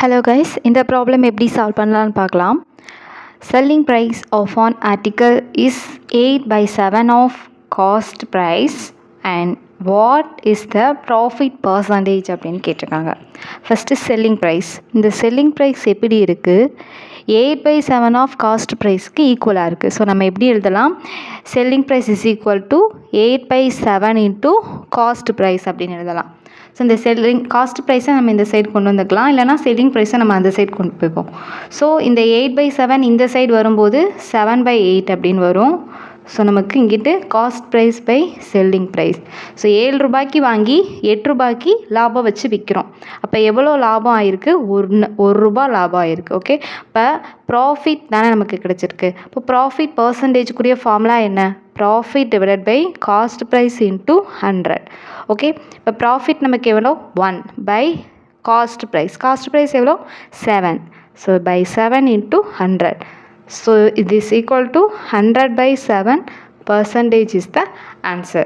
Hello guys, இந்த problem எப்படி solve பண்ணலான்னு பார்க்கலாம். Selling price of an article is 8/7 of cost price and what is the profit percentage அப்படின்னு கேட்டிருக்காங்க. First selling price. இந்த selling price எப்படி இருக்குது? 8/7 ஆஃப் காஸ்ட் ப்ரைஸ்க்கு ஈக்குவலாக இருக்குது. ஸோ நம்ம எப்படி எழுதலாம்? Selling price is equal to 8/7 into cost price அப்படின்னு எழுதலாம். ஸோ இந்த செல்லிங் காஸ்ட் ப்ரைஸை நம்ம இந்த சைடு கொண்டு வந்துக்கலாம், இல்லைனா செல்லிங் ப்ரைஸை நம்ம அந்த சைடு கொண்டு போய்ப்போம். ஸோ இந்த 8/7 இந்த சைடு வரும்போது 7/8 அப்படின்னு வரும். ஸோ நமக்கு இங்கிட்டு cost price by selling price. So 7 ரூபாய்க்கு வாங்கி 8 ரூபாய்க்கு லாபம் வச்சு விற்கிறோம். அப்போ எவ்வளோ லாபம் ஆகிருக்கு? 1 ரூபா லாபம் ஆகிருக்கு. ஓகே, இப்போ ப்ராஃபிட் தானே நமக்கு கிடச்சிருக்கு. இப்போ ப்ராஃபிட் பர்சன்டேஜ்க்குரிய ஃபார்முலா என்ன? Profit divided by cost price into 100. Okay, இப்போ ப்ராஃபிட் நமக்கு எவ்வளோ? 1 by cost price. Cost price எவ்வளோ? 7. So by 7 into 100. So it is equal to 100/7 percentage is the answer.